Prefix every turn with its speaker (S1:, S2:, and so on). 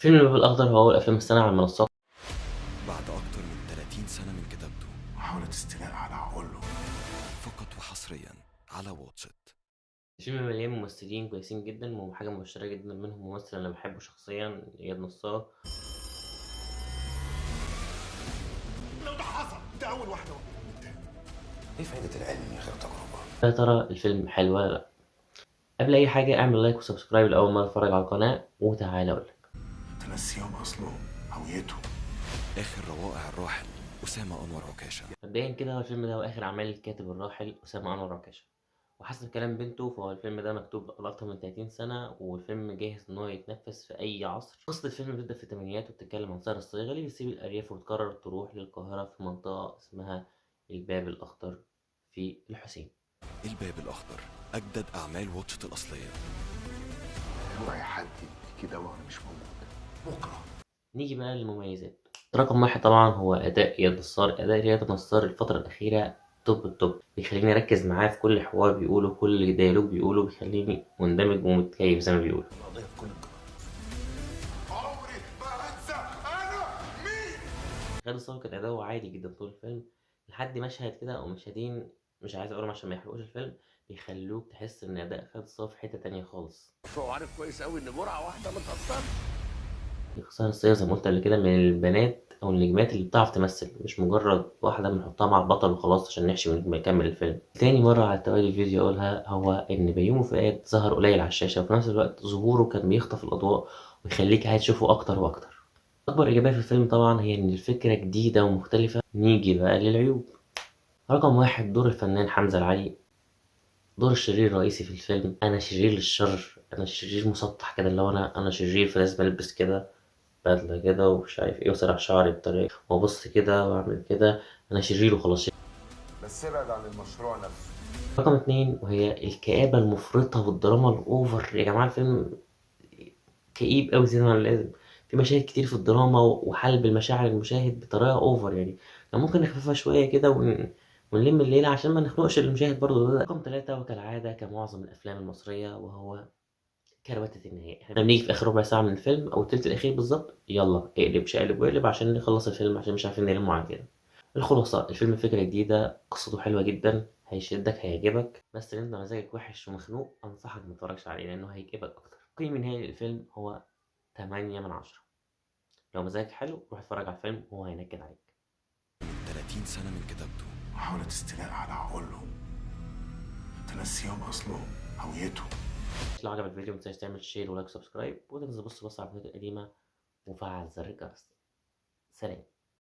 S1: فيلم الباب الأخضر هو أول أفلام السنة على المنصات.
S2: بعد أكتر من 30 سنة من كتابته،
S3: محاولة استيلاء على عقله.
S2: فقط وحصريا على واتشت.
S1: الفيلم مليان ممثلين كويسين جدا وحاجة مبشرة جدا، منهم ممثل أنا بحبه شخصيا، إياد نصار.
S3: لو ده حصل ده أول واحدة ولا التاني؟ إيه فايدة العلم من غير تجربة؟
S1: يا ترى الفيلم حلو ولا لأ؟ قبل أي حاجة اعمل لايك وسبسكرايب لأول مرة تتفرج على القناة، وتعالى أقولك.
S3: تنسيهم أصلهم هويتهم.
S2: آخر روائع الراحل أسامة أنور عكاشة.
S1: مبدئيا كده هو الفيلم ده هو آخر أعمال الكاتب الراحل أسامة أنور عكاشة، وحسب كلام بنته فهو الفيلم ده مكتوب لأكتر من 30 سنة، والفيلم جاهز إن هو يتنفذ في أي عصر. قصة الفيلم بتبدأ في التمانينات وبتتكلم عن سارة الصايغة اللي بتسيب الأرياف وتقرر تروح للقاهرة في منطقة اسمها الباب الأخضر في الحسين.
S2: الباب الأخضر أجدد أعمال واتشت الأصلية.
S3: اوعي حد يدي كده وأنا مش موجود بكرة.
S1: نيجي بقى للمميزات. رقم واحد طبعا هو أداء إياد نصار. أداء إياد نصار الفترة الأخيرة توب التوب، بيخليني أركز معاه في كل حوار بيقوله، كل ديالوج بيقوله بيخليني مندمج ومتكيف زي ما بيقولوا.
S3: القضية في كل عمري ما أنسى أنا مين.
S1: خالد صاوي كان أداؤه عادي جدا طول الفيلم، لحد مشهد كده أو مشهدين مش عايز أقولهم عشان ما يحرقوش الفيلم، بيخلوك تحس إن أداء خالد صاوي في حتة تانية خالص.
S4: هو عارف كويس قوي ان جرعه واحده ما تاثرش.
S1: خالد صاوي زي ما قلت قبل كده من البنات أو النجمات اللي بتعرف تمثل، مش مجرد واحدة بنحطها مع البطل وخلاص عشان نحشي ونكمل الفيلم. تاني مرة على التوالي الفيديو أقولها هو إن بيومي فؤاد ظهر قليل على الشاشة، وفي نفس الوقت ظهوره كان بيخطف الأضواء ويخليك عايز تشوفه أكتر وأكتر. أكبر إيجابية في الفيلم طبعا هي إن الفكرة جديدة ومختلفة. نيجي بقى للعيوب. رقم واحد دور الفنان حمزة العلي، دور الشرير الرئيسي في الفيلم. أنا شرير للشر، أنا شرير مسطح كده، اللي هو أنا شرير فلازم ألبس كده بدلة كده ومش عارف إيه وأسرح شعري بطريقة وأبص كده وأعمل كده. أنا شرير وخلاص.
S3: بس ابعد عن المشروع نفسه.
S1: رقم اتنين وهي الكآبة المفرطة والدراما الأوفر. يا جماعة الفيلم كئيب أوي زيادة عن اللازم، في مشاهد كتير في الدراما وحلب المشاعر المشاهد بطريقة أوفر يعني. كان ممكن نخففها شوية كده ونلم الليلة عشان ما نخنقش المشاهد برضه ده. رقم تلاتة وكالعادة كمعظم الأفلام المصرية وهو كروتة النهاية. احنا بنيجي في آخر ربع ساعة من الفيلم أو التلت الأخير بالظبط، يلا اقلب شقلب واقلب عشان نخلص الفيلم، عشان مش عارفين نلمه على كده. الخلاصة الفيلم فكرة جديدة، قصته حلوة جدا، هيشدك هيعجبك، بس لو انت مزاجك وحش ومخنوق أنصحك متتفرجش عليه لأنه هيعجبك أكتر. التقييم النهائي للفيلم هو 8/10. لو مزاجك حلو روح اتفرج على الفيلم وهو هينكد عليك.
S2: 30 سنة من كتابته،
S3: محاولة استيلاء على عقولهم. تنسيهم أصلهم هويتهم.
S1: لو عجبك الفيديو متنساش تعمل شير ولايك وسبسكرايب، وتنزل بص على الفيديوهات القديمة وفعل زر الجرس. سلام.